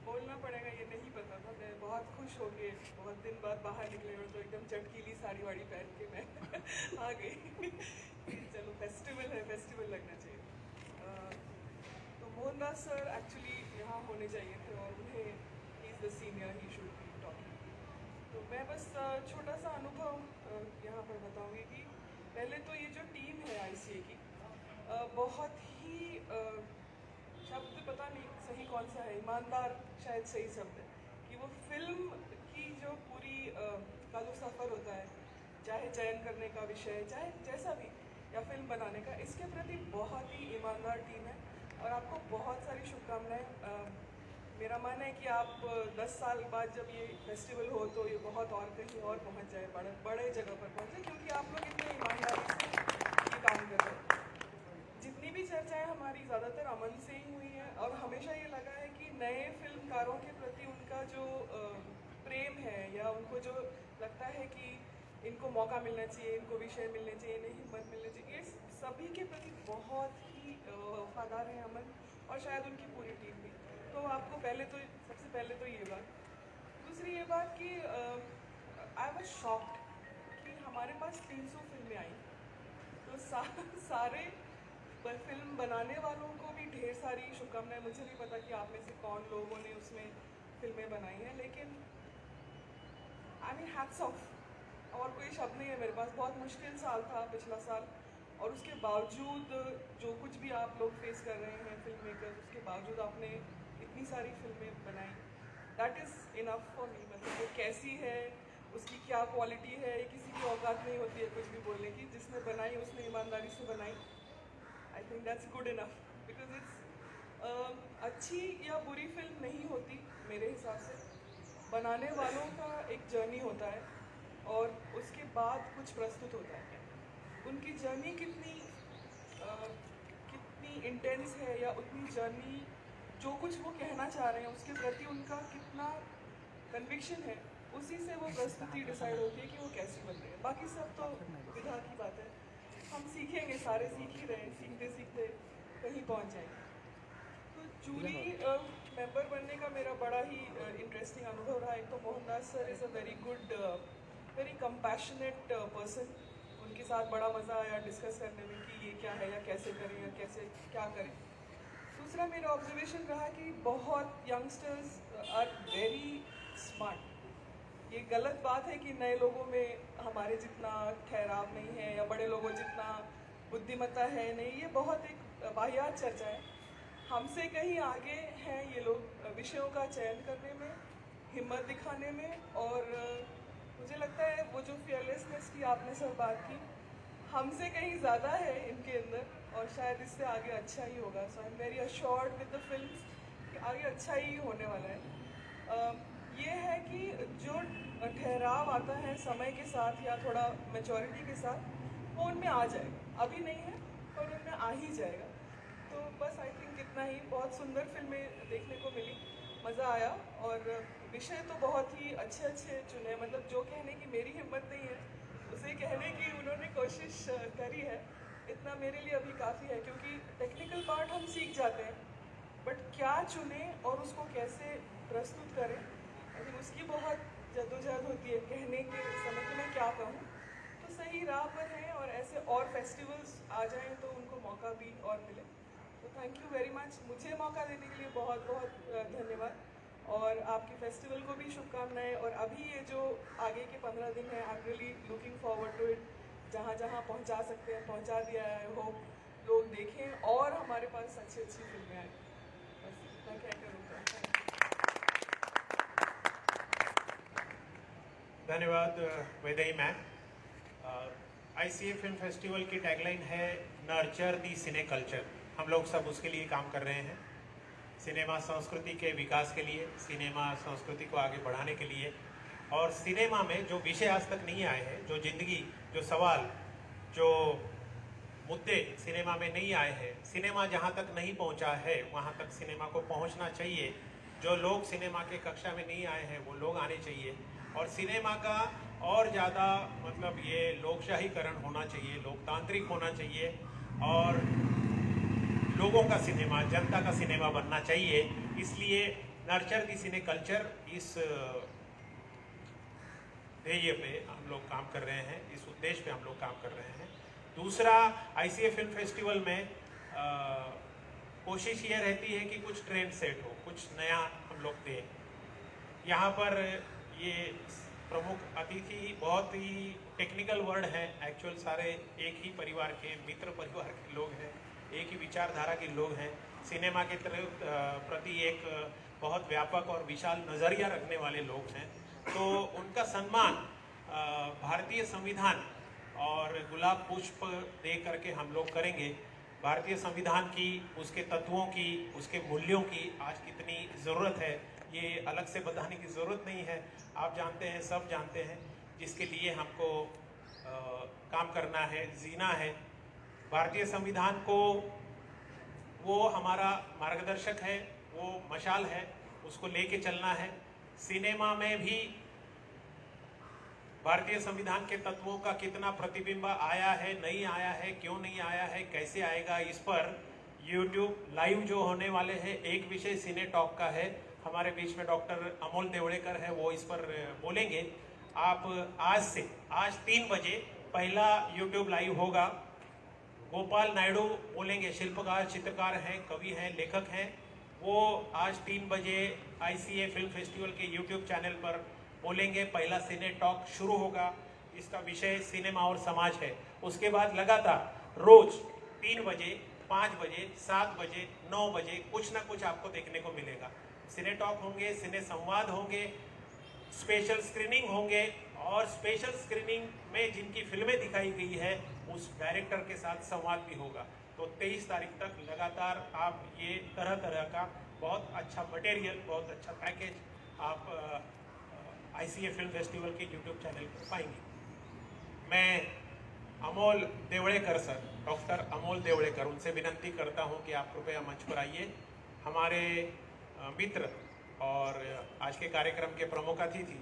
[SPEAKER 7] बोलना पड़ेगा, ये नहीं पता था। मैं बहुत खुश हो गई, बहुत दिन बाद बाहर निकले और तो एकदम चटकीली साड़ी वाड़ी पहन के मैं आ गई। चलो फेस्टिवल है, फेस्टिवल लगना चाहिए। तो मोहनदास सर एक्चुअली यहाँ होने चाहिए थे और उन्हें he is the senior, he should be talking. तो मैं बस छोटा सा अनुभव यहाँ पर बताऊँगी कि पहले तो ये जो टीम है ICA की बहुत ही शब्द पता नहीं सही कौन सा है, ईमानदार शायद सही शब्द है, कि वो फिल्म की जो पूरी का जो सफ़र होता है, चाहे चयन करने का विषय, चाहे जैसा भी, या फिल्म बनाने का, इसके प्रति बहुत ही ईमानदार टीम है और आपको बहुत सारी शुभकामनाएं। मेरा मानना है कि आप 10 साल बाद जब ये फेस्टिवल हो तो ये बहुत और कहीं और पहुंच जाए, बड़े जगह पर पहुंचे, क्योंकि आप लोग इतने ईमानदारी से ये काम कर रहे हैं। जितनी भी चर्चाएं हमारी ज़्यादातर अमन से ही हुई हैं और हमेशा ये लगा है कि नए फिल्मकारों के प्रति उनका जो प्रेम है या उनको जो लगता है कि इनको मौका मिलना चाहिए, इनको विषय मिलने चाहिए, इन्हें हिम्मत मिलनी चाहिए, ये सभी के प्रति बहुत ही वफादार हैं अमन और शायद उनकी पूरी टीम भी। तो आपको सबसे पहले तो ये बात। दूसरी ये बात कि आई वाज शॉक्ड कि हमारे पास 300 फिल्में आई। तो सारे फिल्म बनाने वालों को भी ढेर सारी शुभकामनाएं। मुझे नहीं पता कि आप में से कौन लोगों ने उसमें फिल्में बनाई हैं, लेकिन आई मीन हैट्स ऑफ, और कोई शब्द नहीं है मेरे पास। बहुत मुश्किल साल था पिछला साल और उसके बावजूद जो कुछ भी आप लोग फेस कर रहे हैं फिल्म मेकर्स, उसके बावजूद आपने इतनी सारी फिल्में बनाई। That is enough for me. मतलब वो कैसी है, उसकी क्या क्वालिटी है, ये किसी की औकात नहीं होती है कुछ भी बोलने की। जिसने बनाई उसने ईमानदारी से बनाई। I think that's good enough, because it's अच्छी या बुरी फिल्म नहीं होती मेरे हिसाब से। बनाने वालों का एक जर्नी होता है और उसके बाद कुछ प्रस्तुत होता है। उनकी जर्नी कितनी इंटेंस है या उतनी जर्नी जो कुछ वो कहना चाह रहे हैं उसके प्रति उनका कितना कन्विक्शन है, उसी से वो प्रस्तुति डिसाइड होती है कि वो कैसी बन रही है। बाकी सब तो विधा की बात है, हम सीखेंगे, सारे सीख ही रहे हैं, सीखते सीखते कहीं पहुंच जाएंगे। तो जूरी मेंबर बनने का मेरा बड़ा ही इंटरेस्टिंग अनुभव रहा। एक तो Mohandas sir is a very good, very compassionate person. उनके साथ बड़ा मज़ा आया डिस्कस करने में कि ये क्या है या कैसे करें या कैसे क्या करें। दूसरा मेरा ऑब्जर्वेशन रहा कि बहुत यंगस्टर्स आर वेरी स्मार्ट। ये गलत बात है कि नए लोगों में हमारे जितना ठहराव नहीं है या बड़े लोगों जितना बुद्धिमत्ता है नहीं। ये बहुत एक वाहियात चर्चा है। हमसे कहीं आगे हैं ये लोग विषयों का चयन करने में, हिम्मत दिखाने में, और मुझे लगता है वो जो फियरलेसनेस की आपने सब बात की, हमसे कहीं ज़्यादा है इनके अंदर और शायद इससे आगे अच्छा ही होगा। So I am very assured with the films कि आगे अच्छा ही होने वाला है। ये है कि जो ठहराव आता है समय के साथ या थोड़ा मैच्योरिटी के साथ, वो उनमें आ जाएगा। अभी नहीं है पर उनमें आ ही जाएगा। तो बस आई थिंक इतना ही। बहुत सुंदर फिल्में देखने को मिली, मज़ा आया, और विषय तो बहुत ही अच्छे अच्छे चुने। मतलब जो कहने की मेरी हिम्मत नहीं है उसे कहने की उन्होंने कोशिश करी है। इतना मेरे लिए अभी काफ़ी है, क्योंकि टेक्निकल पार्ट हम सीख जाते हैं बट क्या चुने और उसको कैसे प्रस्तुत करें, आई थिंक उसकी बहुत जद्दोजहद होती है कहने के समय कि मैं क्या कहूँ। तो सही राह पर हैं और ऐसे और फेस्टिवल्स आ जाएं तो उनको मौका भी और मिले। तो थैंक यू वेरी मच, मुझे मौका देने के लिए बहुत बहुत धन्यवाद, और आपकी फेस्टिवल को भी शुभकामनाएं। और अभी ये जो आगे के 15 दिन हैं, I am really looking forward to it. जहाँ जहाँ पहुँचा सकते हैं पहुँचा दिया है, आई होप लोग देखें और हमारे पास अच्छी अच्छी फिल्में आएँ। बस मैं क्या करूँगा।
[SPEAKER 1] धन्यवाद Vaidehi ma'am. ICA film festival की टैगलाइन है नर्चर दी सिने कल्चर। हम लोग सब उसके लिए काम कर रहे हैं, सिनेमा संस्कृति के विकास के लिए, सिनेमा संस्कृति को आगे बढ़ाने के लिए। और सिनेमा में जो विषय आज तक नहीं आए हैं, जो जिंदगी, जो सवाल, जो मुद्दे सिनेमा में नहीं आए हैं, सिनेमा जहाँ तक नहीं पहुँचा है वहाँ तक सिनेमा को पहुँचना चाहिए। जो लोग सिनेमा के कक्षा में नहीं आए हैं वो लोग आने चाहिए, और सिनेमा का और ज़्यादा मतलब ये लोकशाहीकरण होना चाहिए, लोकतांत्रिक होना चाहिए, और लोगों का सिनेमा, जनता का सिनेमा बनना चाहिए। इसलिए नर्चर दी सिने कल्चर, इस ध्येय पे हम लोग काम कर रहे हैं, इस उद्देश्य पे हम लोग काम कर रहे हैं। दूसरा, ICA फिल्म फेस्टिवल में कोशिश ये रहती है कि कुछ ट्रेंड सेट हो, कुछ नया हम लोग दें। यहाँ पर ये प्रमुख अतिथि बहुत ही टेक्निकल वर्ड है, एक्चुअल सारे एक ही परिवार के, मित्र परिवार के लोग हैं, एक ही विचारधारा के लोग हैं, सिनेमा के प्रति एक बहुत व्यापक और विशाल नज़रिया रखने वाले लोग हैं। तो उनका सम्मान भारतीय संविधान और गुलाब पुष्प दे करके हम लोग करेंगे। भारतीय संविधान की, उसके तत्वों की, उसके मूल्यों की आज कितनी ज़रूरत है, ये अलग से बताने की ज़रूरत नहीं है। आप जानते हैं, सब जानते हैं, जिसके लिए हमको काम करना है, जीना है। भारतीय संविधान को, वो हमारा मार्गदर्शक है, वो मशाल है, उसको लेके चलना है। सिनेमा में भी भारतीय संविधान के तत्वों का कितना प्रतिबिंब आया है, नहीं आया है, क्यों नहीं आया है, कैसे आएगा, इस पर YouTube लाइव जो होने वाले हैं, एक विषय सिने टॉक का है, हमारे बीच में डॉक्टर अमोल देवड़ेकर है, वो इस पर बोलेंगे। आप आज 3 बजे पहला YouTube लाइव होगा। गोपाल नायडू बोलेंगे, शिल्पकार, चित्रकार हैं, कवि हैं, लेखक हैं, वो आज 3 बजे ICA फिल्म फेस्टिवल के YouTube चैनल पर बोलेंगे। पहला सिने टॉक शुरू होगा, इसका विषय सिनेमा और समाज है। उसके बाद लगातार रोज 3 बजे, 5 बजे, 7 बजे, 9 बजे कुछ ना कुछ आपको देखने को मिलेगा। सिने टॉक होंगे, सिने संवाद होंगे, स्पेशल स्क्रीनिंग होंगे, और स्पेशल स्क्रीनिंग में जिनकी फिल्में दिखाई गई है उस डायरेक्टर के साथ संवाद भी होगा। तो 23 तारीख तक लगातार आप ये तरह तरह का बहुत अच्छा मटेरियल, बहुत अच्छा पैकेज आप ICA फिल्म फेस्टिवल के YouTube चैनल पर पाएंगे। मैं अमोल देवड़ेकर सर, डॉक्टर अमोल देवड़ेकर, उनसे विनती करता हूं कि आप कृपया मंच पर आइए। हमारे मित्र और आज के कार्यक्रम के प्रमुख अतिथि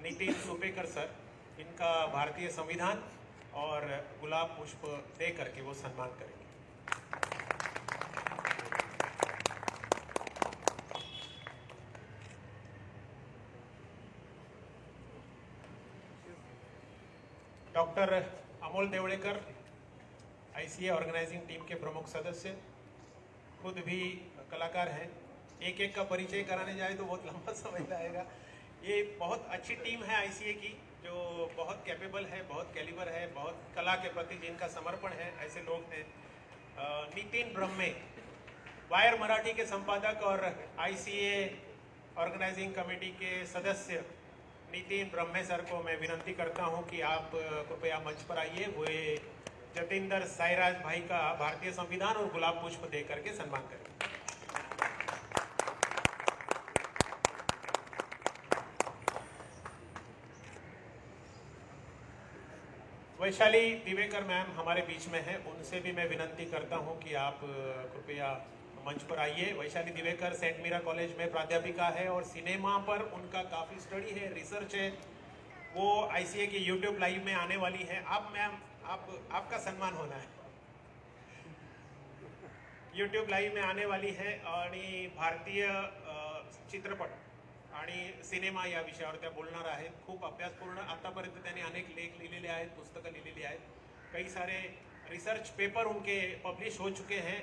[SPEAKER 1] नितिन सुपेकर सर, इनका भारतीय संविधान और गुलाब पुष्प दे करके वो सम्मान करेंगे। Doctor Amol Devdekar ICA organising team के प्रमुख सदस्य, खुद भी कलाकार हैं। एक एक का परिचय कराने जाए तो बहुत लंबा समय लगेगा। ये बहुत अच्छी टीम है ICA की, जो बहुत कैपेबल है, बहुत कैलिबर है, बहुत कला के प्रति जिनका समर्पण है, ऐसे लोग हैं। नितिन ब्रह्मे, वायर मराठी के संपादक और ICA ऑर्गेनाइजिंग कमेटी के सदस्य नितिन ब्रह्मे सर को मैं विनती करता हूं कि आप कृपया मंच पर आइए। वो जतिंदर साईराज भाई का भारतीय संविधान और गुलाब पुष्प दे करके सम्मान करें। वैशाली दिवेकर मैम हमारे बीच में है, उनसे भी मैं विनती करता हूं कि आप कृपया मंच पर आइए। वैशाली दिवेकर सेंट मीरा कॉलेज में प्राध्यापिका है और सिनेमा पर उनका काफ़ी स्टडी है, रिसर्च है। वो ICA के YouTube लाइव में आने वाली है। आप मैम, आपका सम्मान होना है। यूट्यूब लाईव्ह में आने वाली है आणि भारतीय चित्रपट आणि सिनेमा या विषयावर त्या बोलणार आहेत. खूप अभ्यासपूर्ण आतापर्यंत त्यांनी अनेक लेख लिहिलेले आहेत, पुस्तकं लिहिलेली आहेत, कई सारे रिसर्च पेपर उनके पब्लिश हो चुके हैं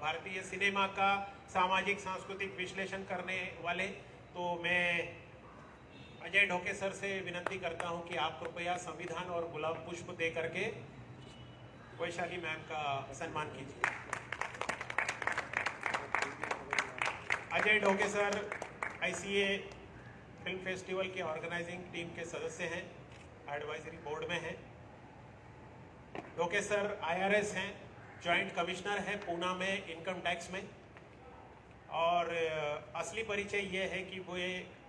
[SPEAKER 1] भारतीय सिनेमा का सामाजिक सांस्कृतिक विश्लेषण करने वाले. तो मैं अजय ढोके सर से विनती करता हूं कि आप कृपया संविधान और गुलाब पुष्प दे करके वैशाली मैम का सम्मान कीजिए. Ajay Dhoke sir ICA film festival के ऑर्गेनाइजिंग टीम के सदस्य हैं, एडवाइजरी बोर्ड में हैं. ढोके सर IRS हैं, जॉइंट कमिश्नर हैं पूना में इनकम टैक्स में. और असली परिचय ये है कि वो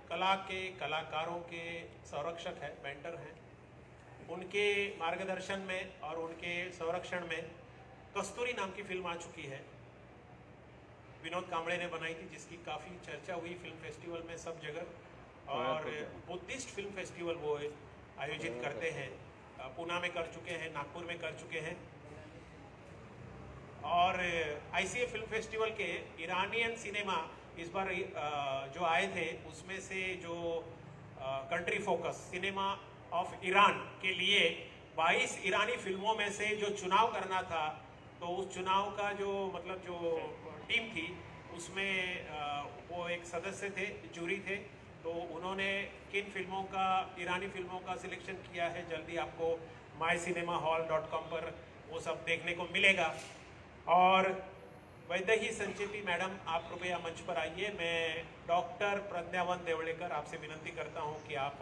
[SPEAKER 1] कला के कलाकारों के संरक्षक हैं, मेंटर हैं. उनके मार्गदर्शन में और उनके संरक्षण में कस्तूरी नाम की फिल्म आ चुकी है, विनोद कांबळे ने बनाई थी, जिसकी काफ़ी चर्चा हुई फिल्म फेस्टिवल में सब जगह. और बुद्धिस्ट फिल्म फेस्टिवल वो आयोजित करते हैं, पूना में कर चुके हैं, नागपुर में कर चुके हैं. और ICA फिल्म फेस्टिवल के ईरानियन सिनेमा इस बार जो आए थे उसमें से जो country focus cinema of Iran के लिए 22 ईरानी फिल्मों में से जो चुनाव करना था, तो उस चुनाव का जो मतलब जो टीम थी उसमें वो एक सदस्य थे, जूरी थे. तो उन्होंने किन फिल्मों का, ईरानी फिल्मों का सिलेक्शन किया है, जल्दी आपको mycinemahall.com पर वो सब देखने को मिलेगा. और वैदेही संचिति मैडम, आप कृपया मंच पर आइए. मैं डॉक्टर प्रज्ञावंत देवड़ेकर आपसे विनंती करता हूं कि आप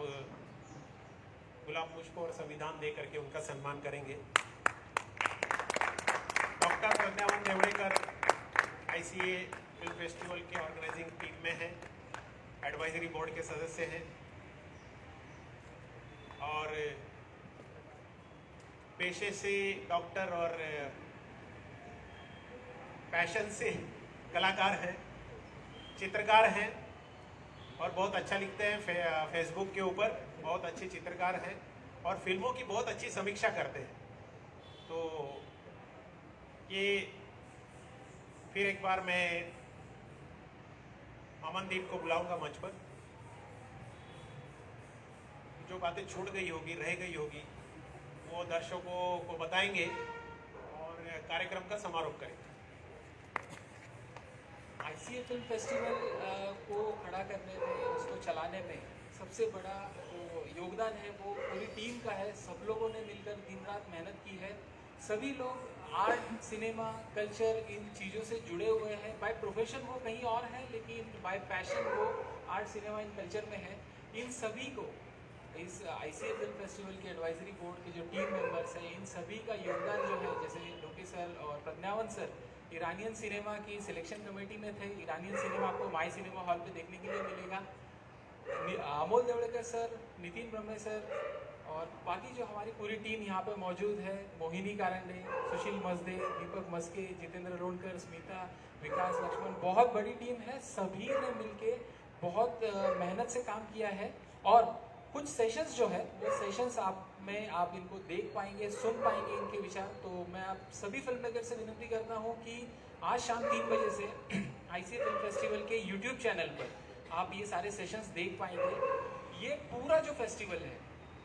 [SPEAKER 1] गुलाब पुष्प और संविधान दे करके उनका सम्मान करेंगे. Doctor प्रज्ञावंत Devdekar ICA film festival के ऑर्गेनाइजिंग टीम में हैं, एडवाइजरी बोर्ड के सदस्य हैं और पेशे से डॉक्टर और पैशन से कलाकार हैं, चित्रकार हैं और बहुत अच्छा लिखते हैं फेसबुक के ऊपर, बहुत अच्छे चित्रकार हैं और फिल्मों की बहुत अच्छी समीक्षा करते हैं. तो ये फिर एक बार मैं अमनदीप को बुलाऊंगा मंच पर. जो बातें छूट गई होगी, रह गई होगी, वो दर्शकों को बताएंगे और कार्यक्रम का समारोह करेंगे.
[SPEAKER 3] ICA फिल्म फेस्टिवल को खड़ा करने में, उसको चलाने में सबसे बड़ा जो योगदान है वो पूरी टीम का है. सब लोगों ने मिलकर दिन रात मेहनत की है. सभी लोग आर्ट, सिनेमा, कल्चर, इन चीज़ों से जुड़े हुए हैं. बाय प्रोफेशन वो कहीं और है, लेकिन बाय पैशन वो आर्ट, सिनेमा, इन कल्चर में है. इन सभी को इस ICA फिल्म फेस्टिवल के एडवाइजरी बोर्ड के जो टीम मेंबर्स हैं, इन सभी का योगदान जो है, जैसे ढोके सर और प्रज्ञावंत सर ईरानियन सिनेमा की सिलेक्शन कमेटी में थे. ईरानियन सिनेमा आपको माई सिनेमा हॉल पे देखने के लिए मिलेगा. अमोल देवड़ेकर सर, नितिन ब्रह्मे सर और बाकी जो हमारी पूरी टीम यहाँ पे मौजूद है, मोहिनी कारंडे, सुशील मजदे, दीपक मस्के, जितेंद्र रोणकर, स्मिता, विकास लक्ष्मण, बहुत बड़ी टीम है. सभी ने मिलके बहुत मेहनत से काम किया है. और कुछ सेशंस जो है वो सेशंस आप इनको देख पाएंगे, सुन पाएंगे इनके विचार. तो मैं आप सभी फिल्म मेकर से विनती करता हूँ कि आज शाम 3 बजे से ICA फिल्म फेस्टिवल के YouTube चैनल पर आप ये सारे सेशंस देख पाएंगे. ये पूरा जो फेस्टिवल है,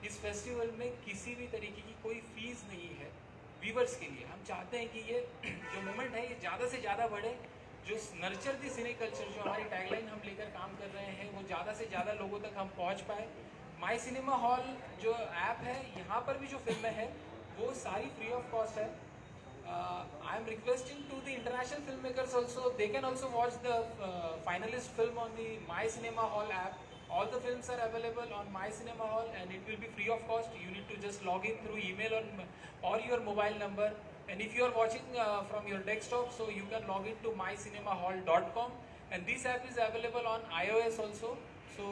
[SPEAKER 3] इस फेस्टिवल में किसी भी तरीके की कोई फीस नहीं है व्यूवर्स के लिए. हम चाहते हैं कि ये जो मूवमेंट है ये ज़्यादा से ज़्यादा बढ़े. जो नर्चर दी सिने कल्चर, जो हमारी टैगलाइन हम लेकर काम कर रहे हैं, वो ज़्यादा से ज़्यादा लोगों तक हम पहुँच पाए. माई सिनेमा हॉल जो ऐप है, यहाँ पर भी जो फिल्में हैं वो सारी फ्री ऑफ कॉस्ट है. I am requesting to the international film makers also, they can also watch the finalist film on the my cinema hall app. All the films are available on My Cinema Hall and it will be free of cost. You need to just log in through email or your mobile number. And if you are watching from your desktop, so you can log in to mycinemahall.com. And this app is available on iOS also. So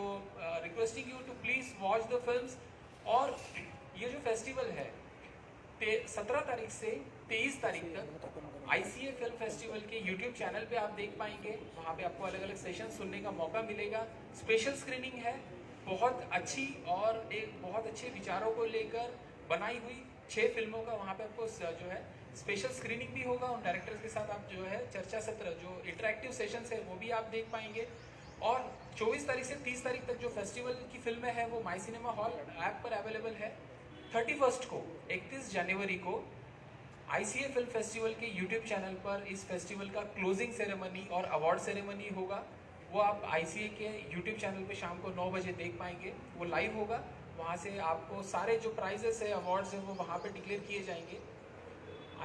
[SPEAKER 3] requesting you to please watch the films. और ये जो फेस्टिवल है 17 तारीख से 23 तारीख तक ICA फिल्म फेस्टिवल के YouTube चैनल पे आप देख पाएंगे. वहाँ पे आपको अलग अलग सेशन सुनने का मौका मिलेगा. स्पेशल स्क्रीनिंग है, बहुत अच्छी और एक बहुत अच्छे विचारों को लेकर बनाई हुई 6 फिल्मों का वहाँ पे आपको जो है स्पेशल स्क्रीनिंग भी होगा, उन डायरेक्टर्स के साथ आप जो है चर्चा सत्र, जो इंटरेक्टिव सेशंस है वो भी आप देख पाएंगे। और 24 तारीख से 30 तारीख तक जो फेस्टिवल की फिल्में हैं वो माई सिनेमा हॉल ऐप पर अवेलेबल है। 31 को 31 जनवरी को ICA फिल्म फेस्टिवल के यूट्यूब चैनल पर इस फेस्टिवल का क्लोजिंग सेरेमनी और अवार्ड सेरेमनी होगा। वो आप ICA के यूट्यूब चैनल पे शाम को 9 बजे देख पाएंगे, वो लाइव होगा। वहाँ से आपको सारे जो प्राइजेस है, अवार्ड्स हैं, वो वहाँ पे डिक्लेयर किए जाएंगे।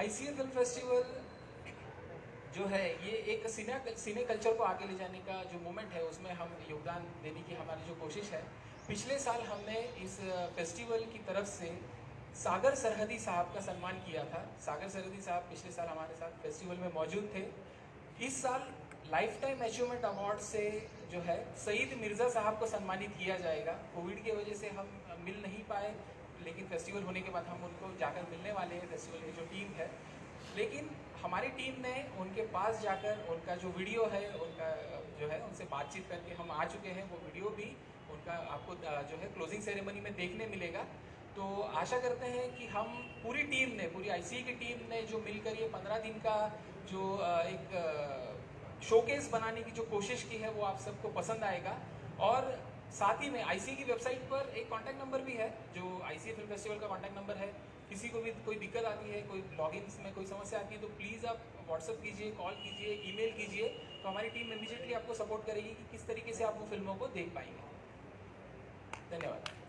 [SPEAKER 3] ICA फिल्म फेस्टिवल जो है ये एक सिने कल्चर को आगे ले जाने का जो मोमेंट है उसमें हम योगदान देने की हमारी जो कोशिश है। पिछले साल हमने इस फेस्टिवल की तरफ से सागर सरहदी साहब का सम्मान किया था। सागर सरहदी साहब पिछले साल हमारे साथ फेस्टिवल में मौजूद थे। इस साल लाइफ टाइम अचीवमेंट अवार्ड से जो है सईद मिर्ज़ा साहब को सम्मानित किया जाएगा। कोविड की वजह से हम मिल नहीं पाए, लेकिन फेस्टिवल होने के बाद हम उनको जाकर मिलने वाले हैं, फेस्टिवल की जो टीम है। लेकिन हमारी टीम ने उनके पास जाकर उनका जो वीडियो है, उनका जो है उनसे बातचीत करके हम आ चुके हैं। वो वीडियो भी उनका आपको जो है क्लोजिंग सेरेमनी में देखने मिलेगा। तो आशा करते हैं कि हम पूरी टीम ने, पूरी ICA की टीम ने जो मिलकर ये 15 दिन का जो एक शोकेस बनाने की जो कोशिश की है वो आप सबको पसंद आएगा। और साथ ही में ICA की वेबसाइट पर एक कॉन्टैक्ट नंबर भी है, जो ICA फिल्म फेस्टिवल का कॉन्टैक्ट नंबर है। किसी को भी कोई दिक्कत आती है, कोई लॉगिन में कोई समस्या आती है, तो प्लीज़ आप व्हाट्सअप कीजिए, कॉल कीजिए, ईमेल कीजिए, तो हमारी टीम इमीडिएटली आपको सपोर्ट करेगी कि किस तरीके से आप वो फिल्मों को देख पाएंगे। धन्यवाद।